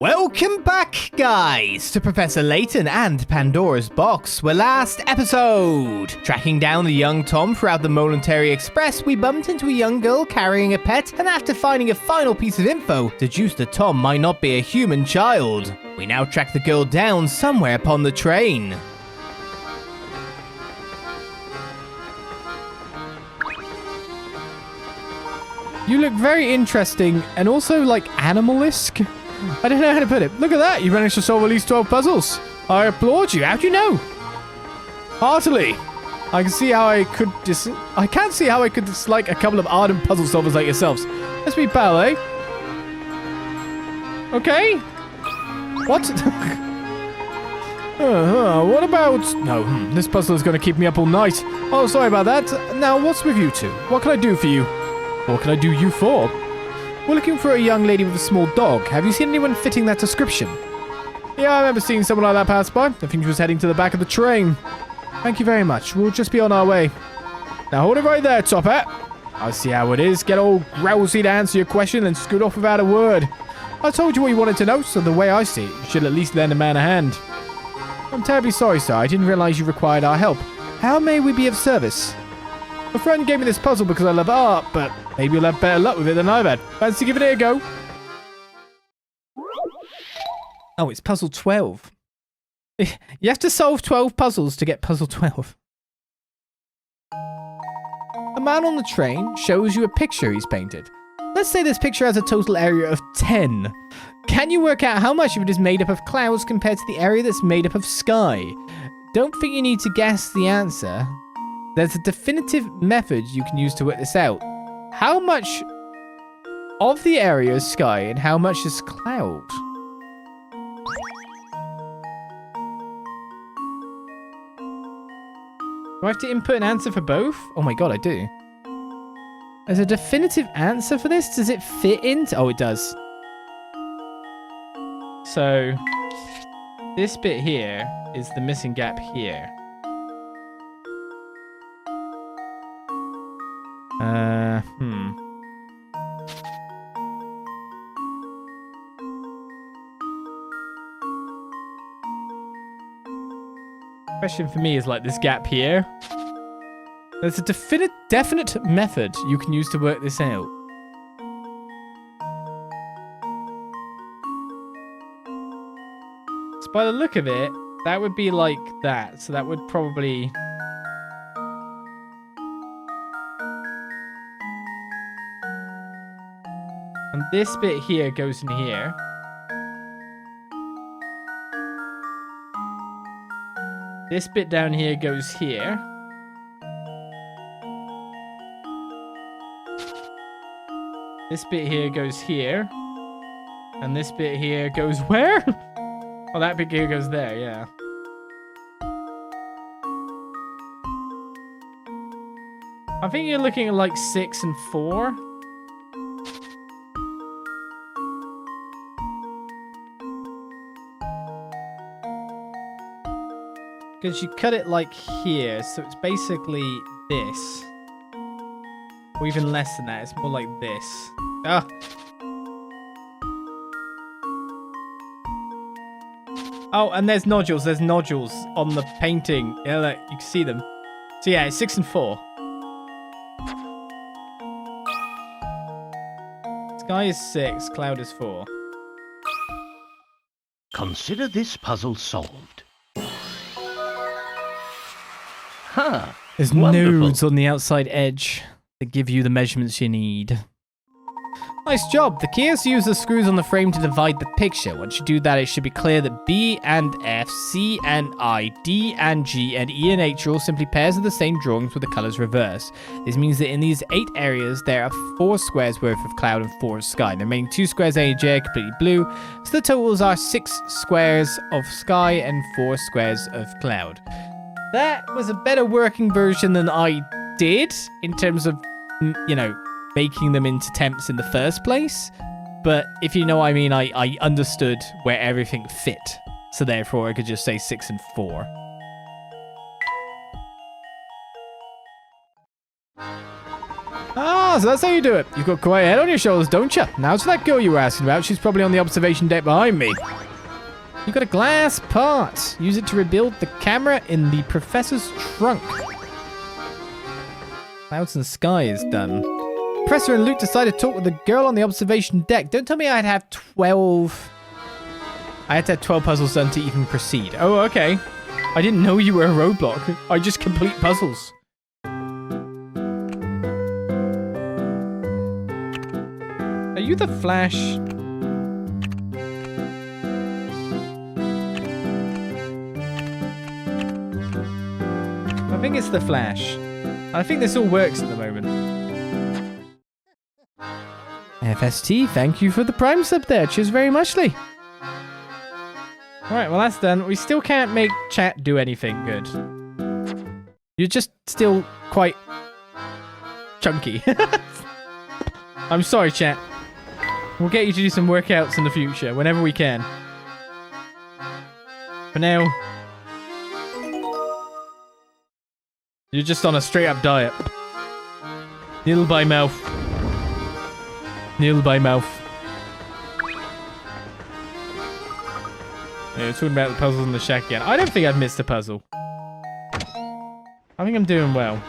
Welcome back, guys, to Professor Layton and Pandora's box, where last episode, tracking down the young Tom throughout the Molentary Express, we bumped into a young girl carrying a pet, and after finding a final piece of info, deduced that Tom might not be a human child. We now track the girl down somewhere upon the train. You look very interesting, and also, like, animal-esque. I don't know how to put it. Look at that. You managed to solve at least 12 puzzles. I applaud you. How do you know? Heartily. I can see how I could I can't see how I could dislike a couple of ardent puzzle solvers like yourselves. Let's be pal, eh? Okay. What? What about... No, this puzzle is going to keep me up all night. Oh, sorry about that. Now, what's with you two? What can I do for you? What can I do you for? We're looking for a young lady with a small dog. Have you seen anyone fitting that description? Yeah, I remember seeing someone like that pass by. I think she was heading to the back of the train. Thank you very much. We'll just be on our way. Now hold it right there, Top Hat. I see how it is. Get all grousy to answer your question and scoot off without a word. I told you what you wanted to know, so the way I see it, you should at least lend a man a hand. I'm terribly sorry, sir. I didn't realize you required our help. How may we be of service? A friend gave me this puzzle because I love art, but maybe you'll have better luck with it than I've had. Fancy giving it a go? Oh, it's puzzle 12. You have to solve 12 puzzles to get puzzle 12. A man on the train shows you a picture he's painted. Let's say this picture has a total area of 10. Can you work out how much of it is made up of clouds compared to the area that's made up of sky? Don't think you need to guess the answer. There's a definitive method you can use to work this out. How much of the area is sky and how much is cloud? Do I have to input an answer for both? Oh my god, I do. There's a definitive answer for this? Does it fit into... Oh, it does. So, this bit here is the missing gap here. Question for me is like this gap here. There's a definite method you can use to work this out. So by the look of it, that would be like that. So that would probably... And this bit here goes in here. This bit down here goes here. This bit here goes here. And this bit here goes where? Oh, that bit here goes there, yeah. I think you're looking at like 6 and 4. Because you cut it like here, so it's basically this. Or even less than that, it's more like this. Ah! Oh, and there's nodules on the painting. Yeah, look, you can see them. So yeah, it's 6 and 4. Sky is 6, cloud is 4. Consider this puzzle solved. Huh. There's Wonderful. nodes on the outside edge that give you the measurements you need. Nice job. The key is to use the screws on the frame to divide the picture. Once you do that, it should be clear that B and F, C and I, D and G, and E and H are all simply pairs of the same drawings with the colors reversed. This means that in these 8 areas, there are 4 squares worth of cloud and 4 of sky. The remaining 2 squares A and J are completely blue, so the totals are 6 squares of sky and 4 squares of cloud. That was a better working version than I did in terms of, you know, making them into temps in the first place. But if you know what I mean, I understood where everything fit. So therefore, I could just say 6 and 4. Ah, so that's how you do it. You've got quite a head on your shoulders, don't you? Now to that girl you were asking about. She's probably on the observation deck behind me. You got a glass part. Use it to rebuild the camera in the professor's trunk. Clouds and sky is done. Professor and Luke decided to talk with the girl on the observation deck. Don't tell me I'd have 12... I had to have 12 puzzles done to even proceed. Oh, okay. I didn't know you were a roadblock. I just complete puzzles. Are you the Flash? I think it's the Flash. I think this all works at the moment. FST, thank you for the Prime sub there. Cheers very muchly. Alright, well that's done. We still can't make chat do anything good. You're just still quite chunky. I'm sorry, chat. We'll get you to do some workouts in the future, whenever we can. For now, you're just on a straight-up diet. Nil by mouth. Nil by mouth. Yeah, we're talking about the puzzles in the shack again. I don't think I've missed a puzzle. I think I'm doing well.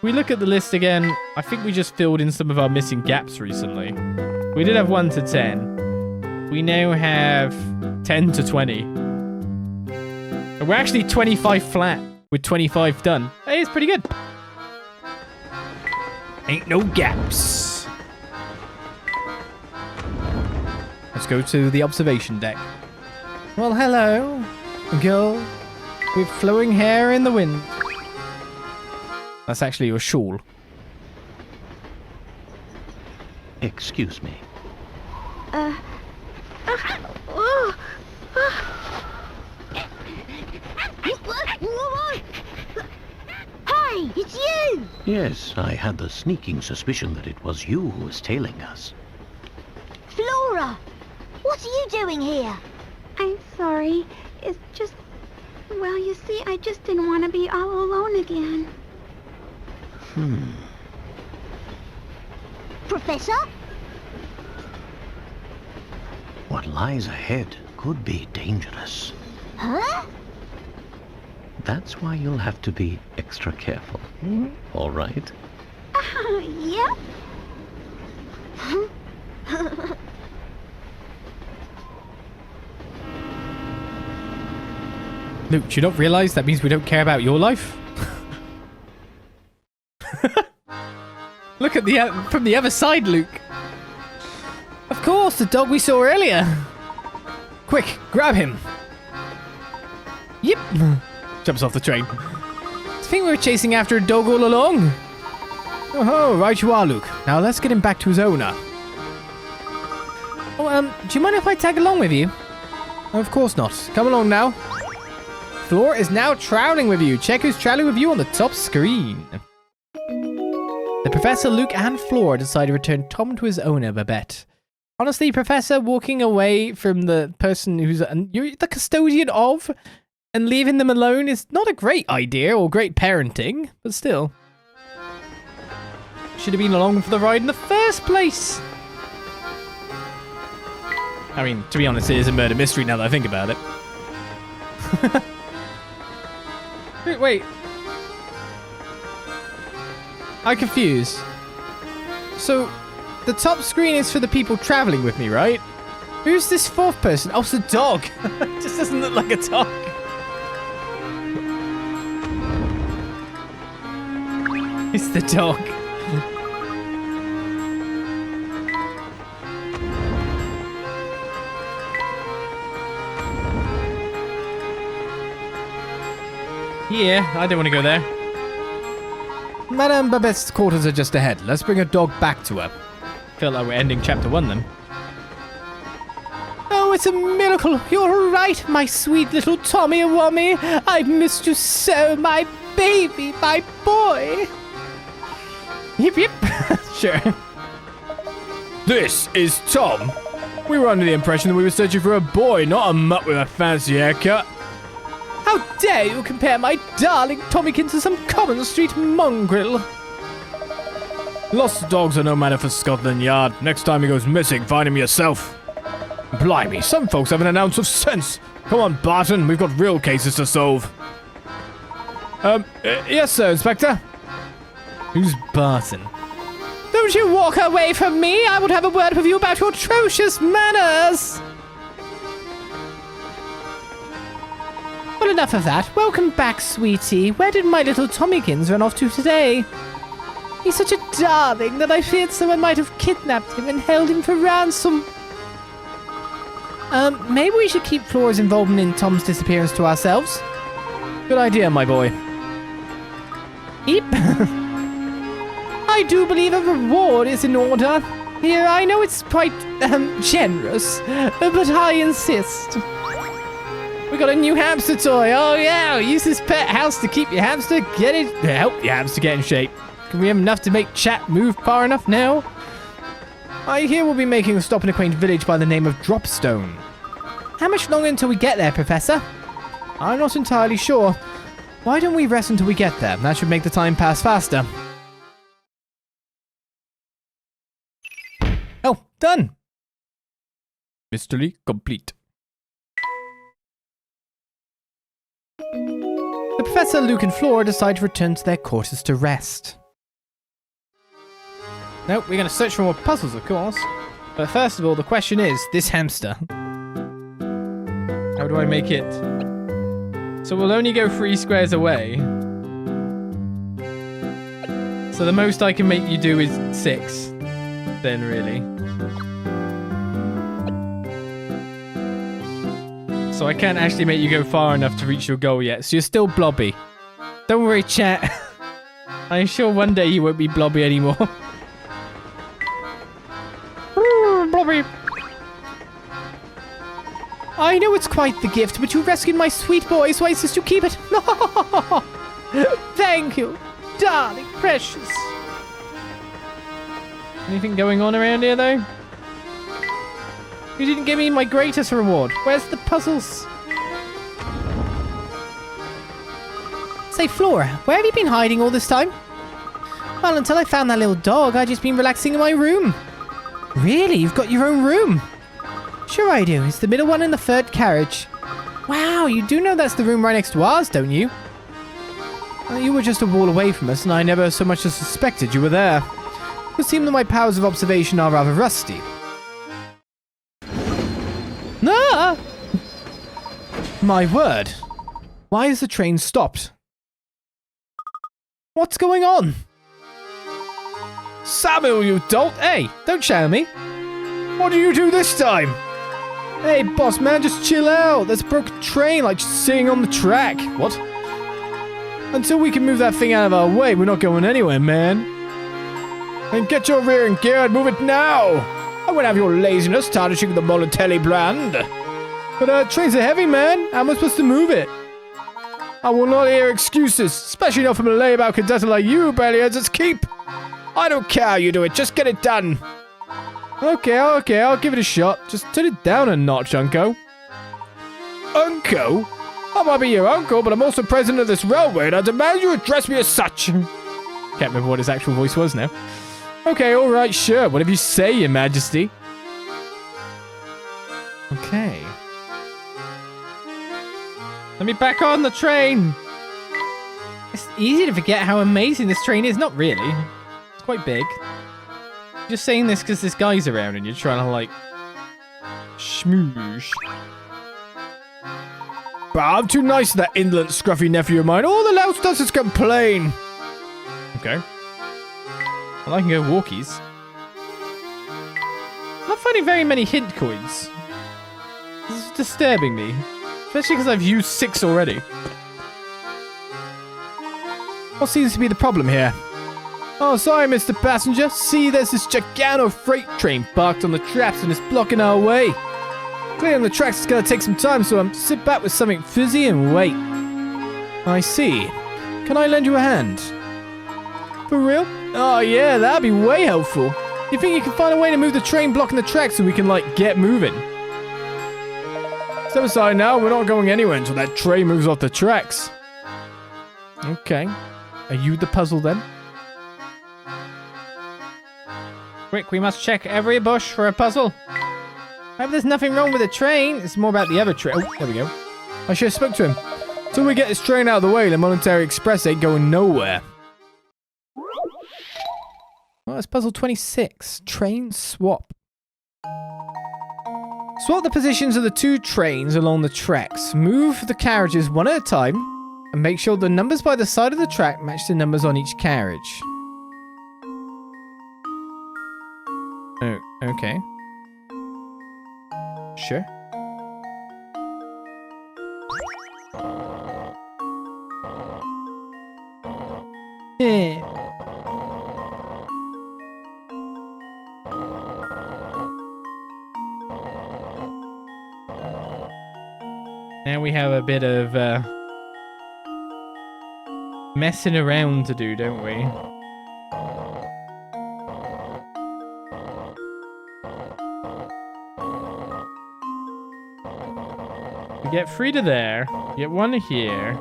We look at the list again. I think we just filled in some of our missing gaps recently. We did have 1 to 10. We now have 10 to 20. And we're actually 25 flat with 25 done. Hey, it's pretty good. Ain't no gaps. Let's go to the observation deck. Well, hello, girl with flowing hair in the wind. That's actually your shawl. Excuse me. Hey, it's you! Yes, I had the sneaking suspicion that it was you who was tailing us. Flora! What are you doing here? I'm sorry. It's just... Well, you see, I just didn't want to be all alone again. Professor? What lies ahead could be dangerous. Huh? That's why you'll have to be extra careful. All right? Yeah? Luke, do you not realize that means we don't care about your life? Look at the from the other side, Luke. Of course, the dog we saw earlier. Quick, grab him. Yep. Jumps off the train. I think we were chasing after a dog all along. Oh, right you are, Luke. Now let's get him back to his owner. Oh, do you mind if I tag along with you? Of course not. Come along now. Floor is now traveling with you. Check who's traveling with you on the top screen. The Professor, Luke, and Floor decide to return Tom to his owner, Babette. Honestly, Professor, walking away from the person who's you're the custodian of and leaving them alone is not a great idea or great parenting, but still. Should have been along for the ride in the first place. I mean, to be honest, it is a murder mystery now that I think about it. Wait. I'm confused. So, the top screen is for the people traveling with me, right? Who's this fourth person? Oh, it's a dog. It just doesn't look like a dog. It's the dog. Yeah, I don't want to go there. Madame Babette's quarters are just ahead. Let's bring her dog back to her. Feel like we're ending chapter 1 then. Oh, it's a miracle. You're right, my sweet little Tommy Wummy. I've missed you so, my baby, my boy. Yep, yep. Sure. This is Tom. We were under the impression that we were searching for a boy, not a mutt with a fancy haircut. How dare you compare my darling Tommykins to some common street mongrel? Lost dogs are no matter for Scotland Yard. Next time he goes missing, find him yourself. Blimey, some folks haven't an ounce of sense. Come on, Barton, we've got real cases to solve. Yes, sir, Inspector. Who's Barton? Don't you walk away from me! I would have a word with you about your atrocious manners! Well, enough of that. Welcome back, sweetie. Where did my little Tommykins run off to today? He's such a darling that I feared someone might have kidnapped him and held him for ransom. Maybe we should keep Flora's involvement in Tom's disappearance to ourselves. Good idea, my boy. Eep. I do believe a reward is in order. Here, I know it's quite, generous, but I insist. We got a new hamster toy. Oh, yeah. Use this pet house to keep your hamster help your hamster get in shape. Can we have enough to make chat move far enough now? I hear we'll be making a stop in a quaint village by the name of Dropstone. How much longer until we get there, Professor? I'm not entirely sure. Why don't we rest until we get there? That should make the time pass faster. Oh, done. Mystery complete. The Professor, Luke, and Flora decide to return to their quarters to rest. Nope, we're going to search for more puzzles, of course. But first of all, the question is, this hamster. How do I make it? So we'll only go 3 squares away. So the most I can make you do is 6. Then, really. So I can't actually make you go far enough to reach your goal yet. So you're still blobby. Don't worry, chat. I'm sure one day you won't be blobby anymore. Blobby. I know it's quite the gift, but you rescued my sweet boy, so I insist you keep it. Thank you, darling, precious. Anything going on around here, though? You didn't give me my greatest reward. Where's the puzzles? Say, Flora, where have you been hiding all this time? Well, until I found that little dog, I've just been relaxing in my room. Really? You've got your own room? Sure I do. It's the middle one in the 3rd carriage. Wow, you do know that's the room right next to ours, don't you? Well, you were just a wall away from us, and I never so much as suspected you were there. It would seem that my powers of observation are rather rusty. Ah! My word. Why is the train stopped? What's going on? Samuel, you dolt! Hey, don't shout at me. What do you do this time? Hey, boss man, just chill out. There's a broken train, like just sitting on the track. What? Until we can move that thing out of our way, we're not going anywhere, man. And get your rear in gear and move it now. I won't have your laziness tarnishing the Molentary brand. But trains are heavy, man. How am I supposed to move it? I will not hear excuses, especially not from a layabout cadet like you, barely earns its keep. I don't care how you do it, just get it done. Okay, I'll give it a shot. Just turn it down a notch, Unco. Unco? I might be your uncle, but I'm also president of this railway, and I demand you address me as such. Can't remember what his actual voice was now. Okay, alright, sure. Whatever you say, Your Majesty. Okay. Let me back on the train. It's easy to forget how amazing this train is. Not really. It's quite big. Just saying this because this guy's around and you're trying to, like, schmoosh. But I'm too nice to that indolent, scruffy nephew of mine. All the louse does is complain. Okay. Well, I can go walkies. I'm not finding very many hint coins. This is disturbing me. Especially because I've used 6 already. What seems to be the problem here? Oh, sorry, Mr. Passenger. See, there's this gigantic freight train parked on the tracks and it's blocking our way. Clearing the tracks is going to take some time, so I'm sit back with something fizzy and wait. I see. Can I lend you a hand? For real? Oh, yeah, that'd be way helpful. You think you can find a way to move the train blocking the tracks so we can, like, get moving? Step aside now, we're not going anywhere until that train moves off the tracks. Okay. Are you the puzzle then? Quick, we must check every bush for a puzzle. I hope there's nothing wrong with the train. It's more about the other train. Oh, there we go. I should have spoke to him. Till we get this train out of the way, the Molentary Express ain't going nowhere. Well, that's puzzle 26. Train swap. Swap the positions of the two trains along the tracks. Move the carriages one at a time. And make sure the numbers by the side of the track match the numbers on each carriage. Oh, okay. Sure. Yeah. Now we have a bit of messing around to do, don't we? We get 3 to there, we get 1 here.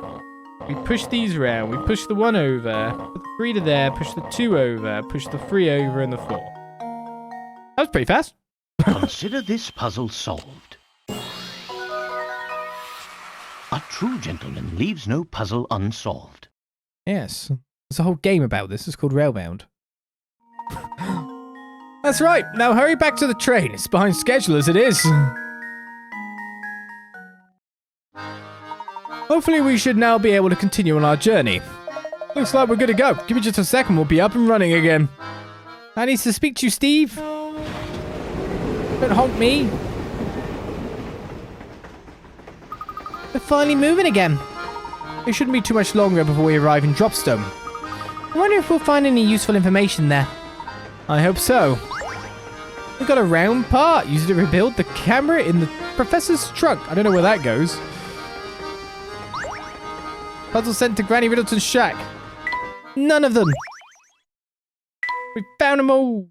We push these around, we push the 1 over, put the 3 to there, push the 2 over, push the 3 over and the 4. That was pretty fast. Consider this puzzle solved. A true gentleman leaves no puzzle unsolved. Yes, there's a whole game about this. It's called Railbound. That's right. Now hurry back to the train. It's behind schedule as it is. Hopefully we should now be able to continue on our journey. Looks like we're good to go. Give me just a second, we'll be up and running again. I need to speak to you, Steve. Don't honk me. We're finally moving again. It shouldn't be too much longer before we arrive in Dropstone. I wonder if we'll find any useful information there. I hope so. We got a round part. Use it to rebuild the camera in the professor's trunk. I don't know where that goes. Puzzle sent to Granny Riddleton's shack. None of them. We found them all.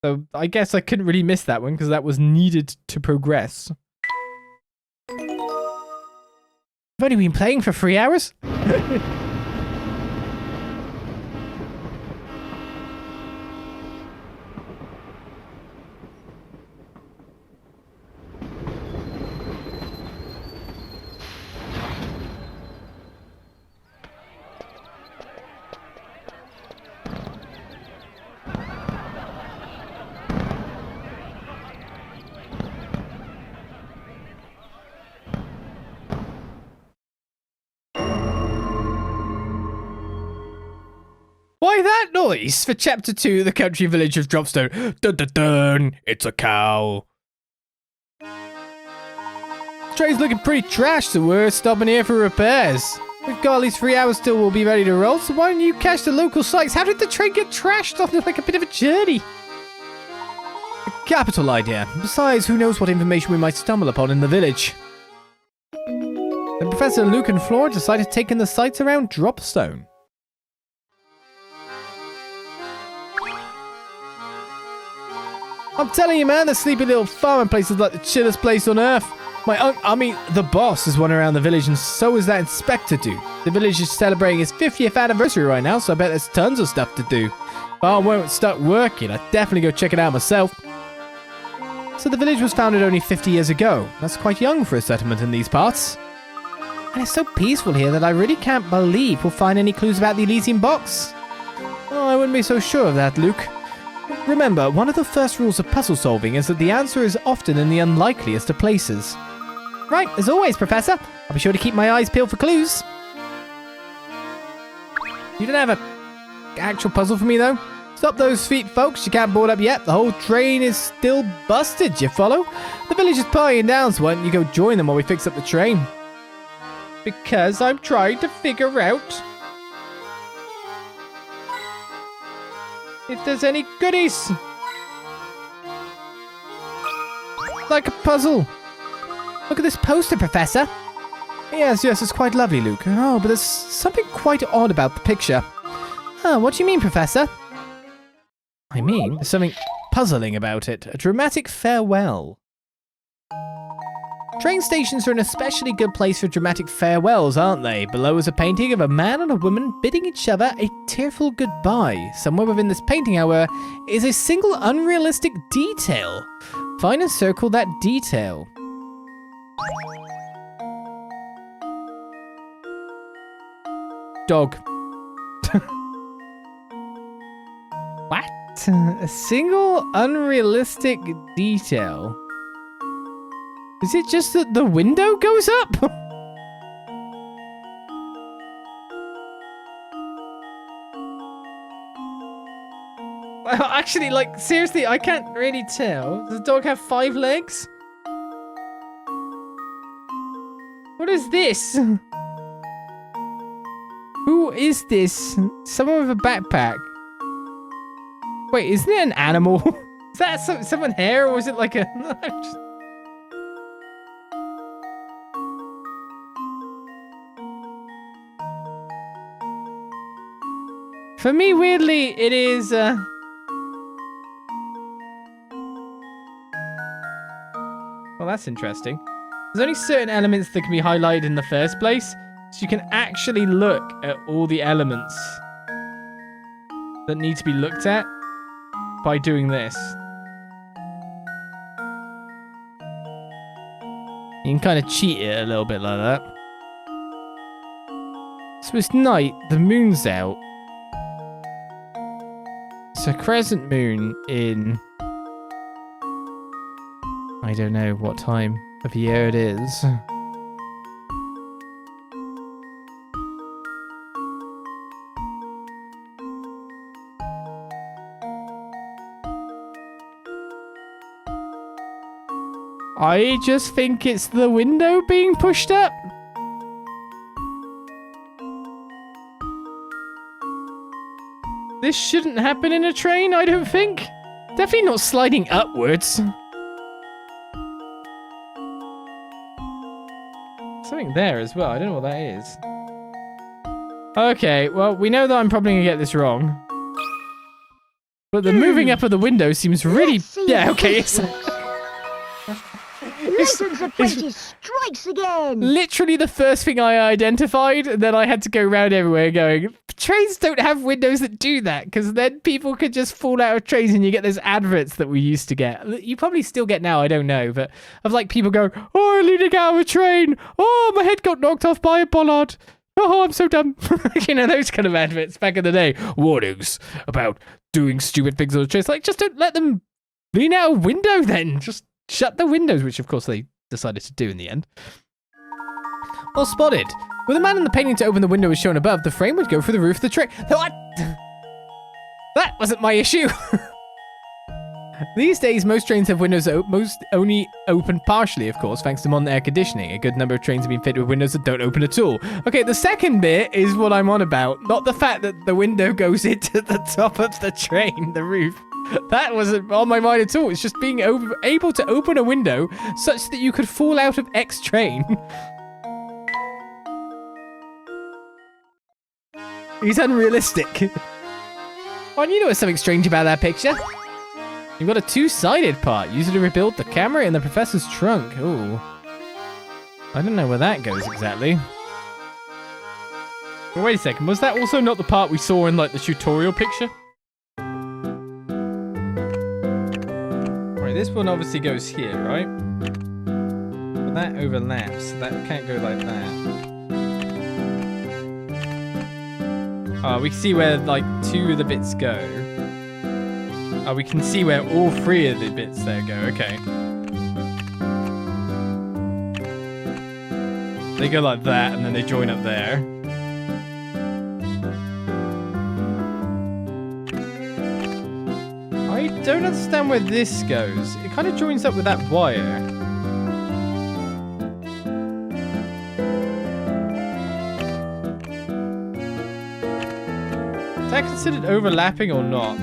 So I guess I couldn't really miss that one because that was needed to progress. I've only been playing for 3 hours. Why that noise? For chapter 2, the country village of Dropstone. Dun dun dun, it's a cow. The train's looking pretty trash, so we're stopping here for repairs. We've got at least 3 hours till we'll be ready to roll, so why don't you catch the local sites? How did the train get trashed off like a bit of a journey? A capital idea. Besides, who knows what information we might stumble upon in the village. Then Professor Luke and Flora decided to take in the sights around Dropstone. I'm telling you, man, the sleepy little farming place is like the chillest place on earth. The boss is one around the village, and so is that inspector dude. The village is celebrating its 50th anniversary right now, so I bet there's tons of stuff to do. If I weren't stuck working, I'd definitely go check it out myself. So the village was founded only 50 years ago. That's quite young for a settlement in these parts. And it's so peaceful here that I really can't believe we'll find any clues about the Elysian box. Oh, I wouldn't be so sure of that, Luke. Remember, one of the first rules of puzzle solving is that the answer is often in the unlikeliest of places. Right, as always, Professor. I'll be sure to keep my eyes peeled for clues. You don't have a actual puzzle for me, though? Stop those feet, folks. You can't board up yet. The whole train is still busted, you follow? The village is partying down, so why don't you go join them while we fix up the train? Because I'm trying to figure out if there's any goodies. Like a puzzle. Look at this poster, Professor. Yes, it's quite lovely, Luke. Oh, but there's something quite odd about the picture. Oh, what do you mean, Professor? I mean, there's something puzzling about it. A dramatic farewell. Train stations are an especially good place for dramatic farewells, aren't they? Below is a painting of a man and a woman bidding each other a tearful goodbye. Somewhere within this painting, however, is a single unrealistic detail. Find and circle that detail. Dog. What? A single unrealistic detail. Is it just that the window goes up? Well, actually, like, seriously, I can't really tell. Does the dog have 5 legs? What is this? Who is this? Someone with a backpack. Wait, isn't it an animal? Is that someone here, or is it like a... For me, weirdly, it is... Well, that's interesting. There's only certain elements that can be highlighted in the first place, so you can actually look at all the elements that need to be looked at by doing this. You can kind of cheat it a little bit like that. So it's night, the moon's out. It's a crescent moon in... I don't know what time of year it is. I just think it's the window being pushed up. This shouldn't happen in a train, I don't think. Definitely not sliding upwards. Something there as well. I don't know what that is. Okay, well, we know that I'm probably going to get this wrong. But the moving up of the window seems really... Yeah, okay. Layton's apprentice strikes again! Literally the first thing I identified, and then I had to go around everywhere going, trains don't have windows that do that, because then people could just fall out of trains and you get those adverts that we used to get. You probably still get now, I don't know, but of like people going, oh, I'm leaning out of a train. Oh, my head got knocked off by a bollard. Oh, I'm so dumb. You know, those kind of adverts back in the day. Warnings about doing stupid things on the trains. Like, just don't let them lean out a window then. Just shut the windows, which of course they decided to do in the end. Well spotted. With a man in the painting to open the window as shown above, the frame would go through the roof of the train. What? That wasn't my issue. These days, most trains have windows only open partially, of course, thanks to modern air conditioning. A good number of trains have been fitted with windows that don't open at all. Okay, the second bit is what I'm on about, not the fact that the window goes into the top of the train, the roof. That wasn't on my mind at all. It's just being able to open a window such that you could fall out of X train. He's unrealistic. Oh, and you know what's something strange about that picture? You've got a two-sided part. Use it to rebuild the camera in the professor's trunk. Ooh. I don't know where that goes exactly. But wait a second. Was that also not the part we saw in like the tutorial picture? Right, this one obviously goes here, right? But that overlaps. So that can't go like that. Oh, we can see where like 2 of the bits go. Oh, we can see where all 3 of the bits there go. Okay. They go like that, and then they join up there. I don't understand where this goes. It kind of joins up with that wire. Is that considered overlapping or not?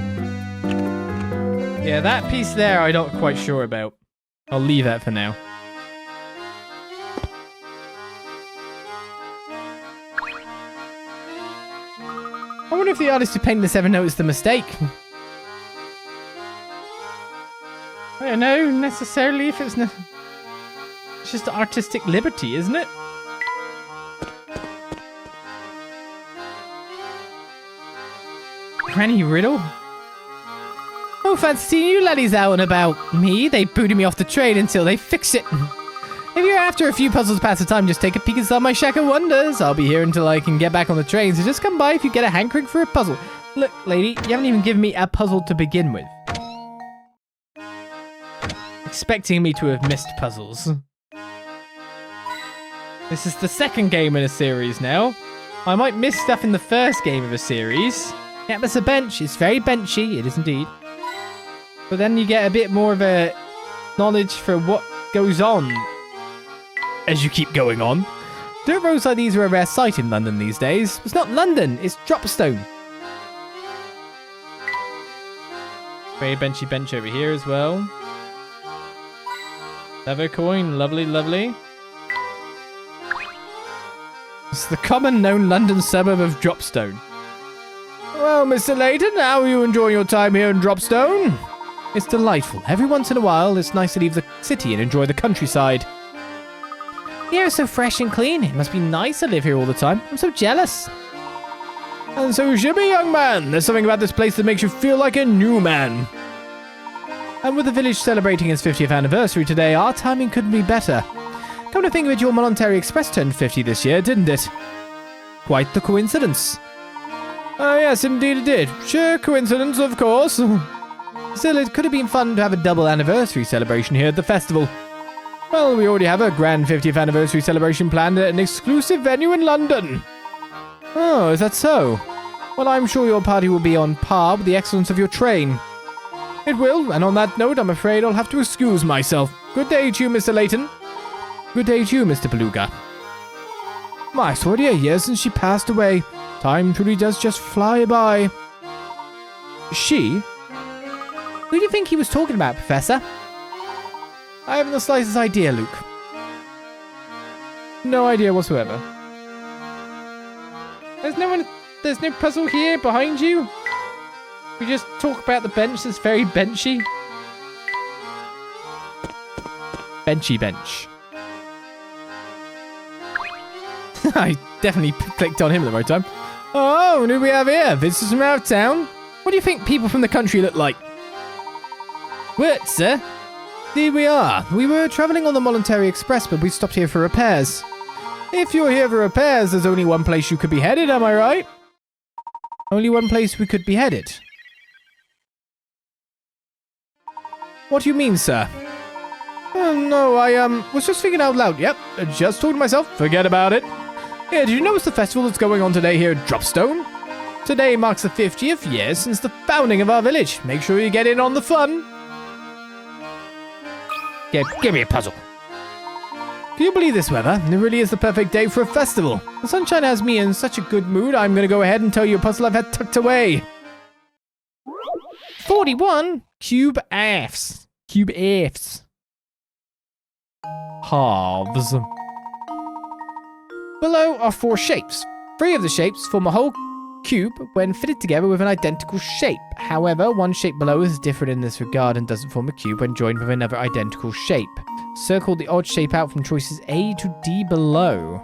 Yeah, that piece there I'm not quite sure about. I'll leave that for now. I wonder if the artist who painted this ever noticed the mistake. I don't know necessarily if it's just just artistic liberty, isn't it? Granny Riddle? Oh, fancy seeing you laddies out and about. Me? They booted me off the train until they fix it. If you're after a few puzzles to pass the time, just take a peek inside my Shack of Wonders. I'll be here until I can get back on the train, so just come by if you get a hankering for a puzzle. Look, lady, you haven't even given me a puzzle to begin with. Expecting me to have missed puzzles. This is the second game in a series now. I might miss stuff in the first game of a series. Yeah, there's a bench. It's very benchy. It is indeed. But then you get a bit more of a knowledge for what goes on as you keep going on. Dirt roads like these are a rare sight in London these days. It's not London, it's Dropstone. Very benchy bench over here as well. Leather coin, lovely, lovely. It's the common known London suburb of Dropstone. Well, Mr. Layton, how are you enjoying your time here in Dropstone? It's delightful. Every once in a while, it's nice to leave the city and enjoy the countryside. The air is so fresh and clean. It must be nice to live here all the time. I'm so jealous. And so you should be, young man. There's something about this place that makes you feel like a new man. And with the village celebrating its 50th anniversary today, our timing couldn't be better. Come to think of it, your Molentary Express turned 50 this year, didn't it? Quite the coincidence. Yes, indeed it did. Sure, coincidence, of course. Still, it could have been fun to have a double anniversary celebration here at the festival. Well, we already have a grand 50th anniversary celebration planned at an exclusive venue in London. Oh, is that so? Well, I'm sure your party will be on par with the excellence of your train. It will, and on that note, I'm afraid I'll have to excuse myself. Good day to you, Mr. Layton. Good day to you, Mr. Beluga. My, it's already a year since she passed away. Time truly does just fly by. She? Who do you think he was talking about, Professor? I haven't the slightest idea, Luke. No idea whatsoever. There's no puzzle here behind you? We just talk about the bench that's very benchy. Benchy bench. I definitely clicked on him at the right time. Oh, who do we have here? Visitors from out of town? What do you think people from the country look like? What, sir? Here we are. We were travelling on the Molentary Express, but we stopped here for repairs. If you're here for repairs, there's only one place you could be headed, am I right? Only one place we could be headed. What do you mean, sir? Oh, no, I was just thinking out loud. Yep, just talking to myself. Forget about it. Yeah, did you know it's the festival that's going on today here at Dropstone? Today marks the 50th year since the founding of our village. Make sure you get in on the fun. Yeah, give me a puzzle. Can you believe this weather? It really is the perfect day for a festival. The sunshine has me in such a good mood, I'm going to go ahead and tell you a puzzle I've had tucked away. 41 cube Fs. Cube Fs. Halves. Below are 4 shapes. 3 of the shapes form a whole cube when fitted together with an identical shape. However, one shape below is different in this regard and doesn't form a cube when joined with another identical shape. Circle the odd shape out from choices A to D below.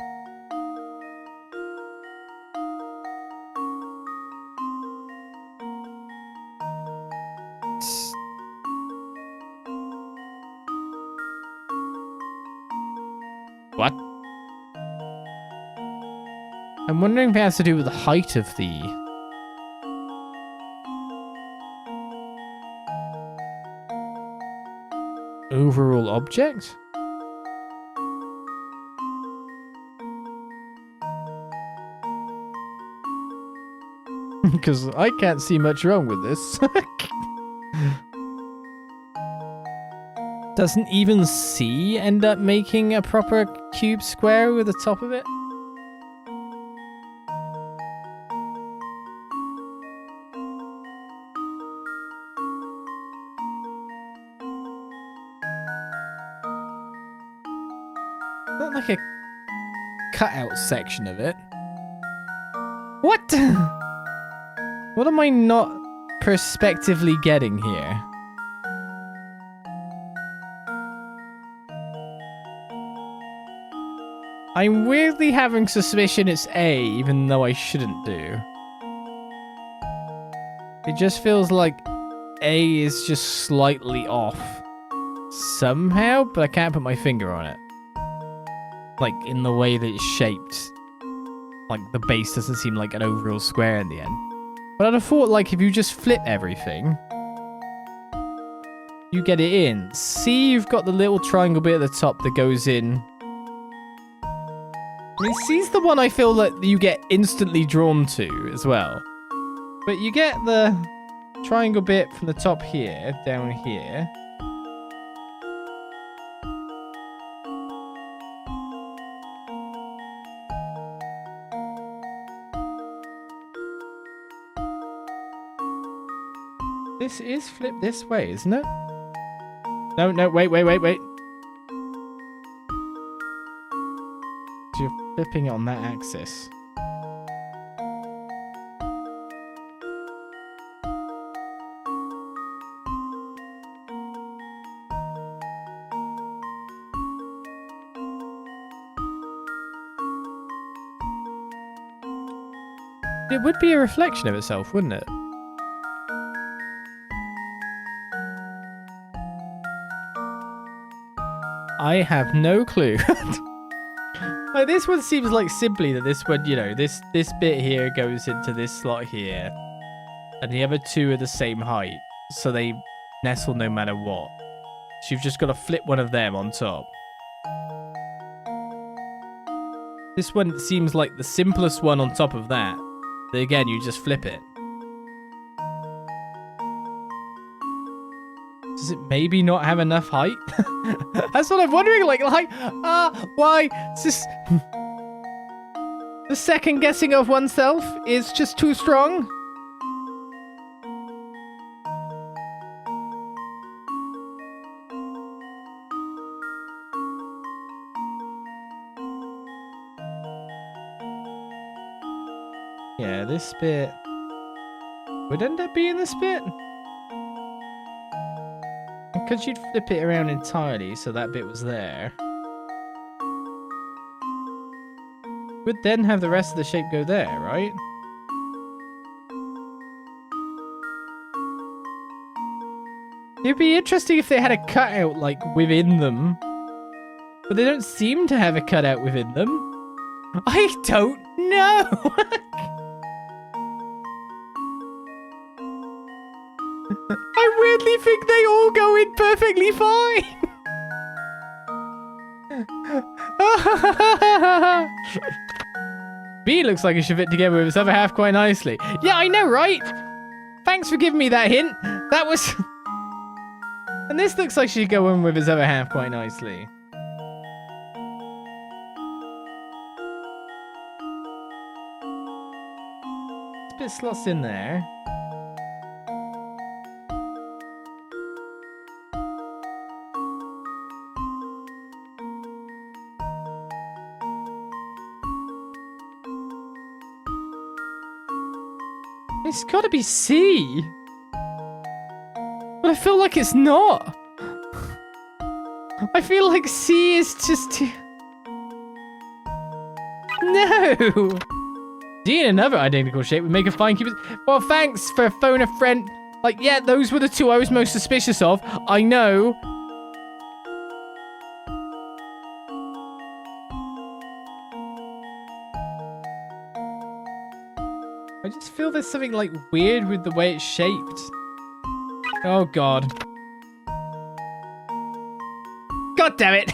What? I'm wondering if it has to do with the height of the... overall object? Because I can't see much wrong with this. Doesn't even C end up making a proper cube square with the top of it? Not like a cutout section of it. What? What am I not prospectively getting here? I'm weirdly having suspicion it's A, even though I shouldn't do. It just feels like A is just slightly off somehow, but I can't put my finger on it. Like, in the way that it's shaped. Like, the base doesn't seem like an overall square in the end. But I'd have thought, like, if you just flip everything, you get it in. See, you've got the little triangle bit at the top that goes in. I mean, C's the one I feel that you get instantly drawn to as well. But you get the triangle bit from the top here, down here. This is flipped this way, isn't it? No, wait. You're flipping it on that axis. It would be a reflection of itself, wouldn't it? I have no clue. Like, this one seems like simply that this one, you know, this bit here goes into this slot here. And the other two are the same height. So they nestle no matter what. So you've just got to flip one of them on top. This one seems like the simplest one on top of that. But again, you just flip it. Does it maybe not have enough height? That's what I'm wondering. Like, why? It's just... The second guessing of oneself is just too strong. Yeah, this bit would end up being this bit. Because you'd flip it around entirely, so that bit was there. Would then have the rest of the shape go there, right? It'd be interesting if they had a cutout, like, within them. But they don't seem to have a cutout within them. I don't know! I weirdly think they all go in perfectly fine. B looks like it should fit together with its other half quite nicely. Yeah, I know, right? Thanks for giving me that hint. That was... And this looks like she should go in with its other half quite nicely. This bit slots in there. It's gotta be C. But I feel like it's not. I feel like C is just... No! D in another identical shape would make a fine cube. Well, thanks for phone a friend. Like, yeah, those were the two I was most suspicious of. I know. I just feel there's something, like, weird with the way it's shaped. Oh, God. God damn it.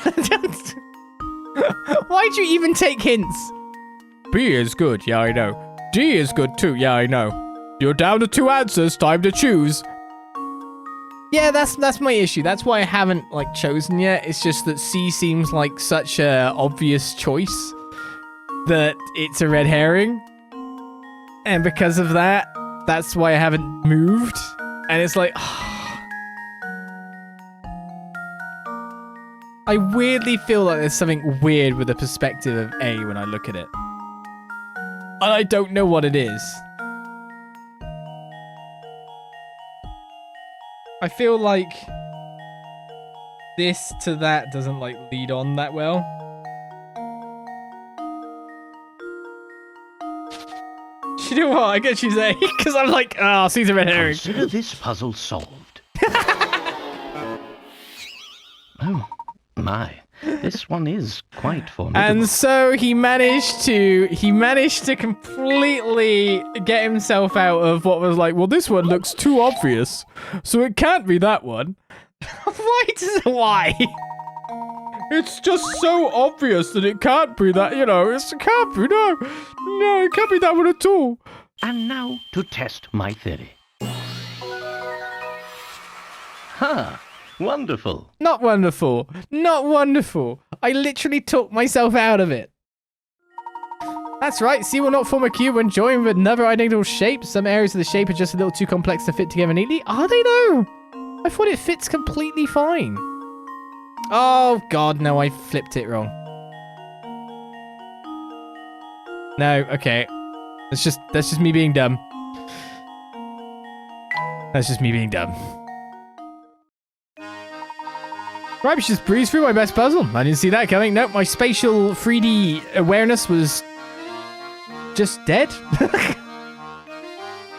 Why'd you even take hints? B is good, yeah, I know. D is good, too, yeah, I know. You're down to 2 answers, time to choose. Yeah, that's my issue. That's why I haven't, like, chosen yet. It's just that C seems like such a obvious choice that it's a red herring. And because of that, that's why I haven't moved. And it's like... I weirdly feel like there's something weird with the perspective of A when I look at it. And I don't know what it is. I feel like this to that doesn't, like, lead on that well. Do you know what? I get you say because I'm like, oh, Caesar red herring. Consider this puzzle solved. Oh, my. This one is quite formidable. And so he managed to completely get himself out of what was like, well, this one looks too obvious, so it can't be that one. Why? It's just so obvious that it can't be that, it can't be, no, it can't be that one at all. And now to test my theory. Ha! Wonderful. Not wonderful. Not wonderful. I literally took myself out of it. That's right. C will not form a cube when joined with another identical shape. Some areas of the shape are just a little too complex to fit together neatly. Are they though? I thought it fits completely fine. Oh God, no! I flipped it wrong. No. Okay. That's just me being dumb. That's just me being dumb. Right, we should just breeze through my best puzzle. I didn't see that coming. Nope, my spatial 3D awareness was just dead.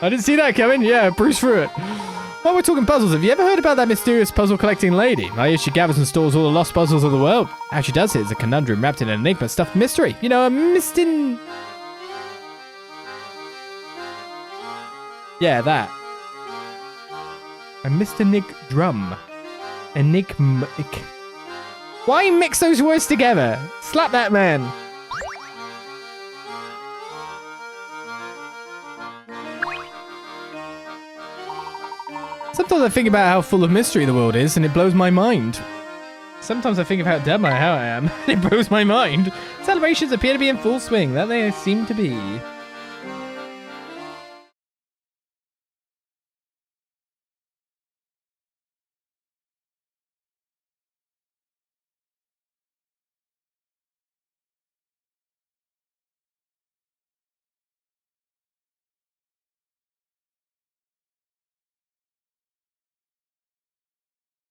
I didn't see that coming. Yeah, breeze through it. While we're talking puzzles, have you ever heard about that mysterious puzzle collecting lady? I hear she gathers and stores all the lost puzzles of the world. How she does it is a conundrum wrapped in an enigma stuffed mystery. A mistin... Yeah, that. A Mr. Nick Drum. Enigmatic. Why mix those words together? Slap that man. Sometimes I think about how full of mystery the world is, and it blows my mind. Sometimes I think of how dumb I am, and it blows my mind. Celebrations appear to be in full swing, that they seem to be.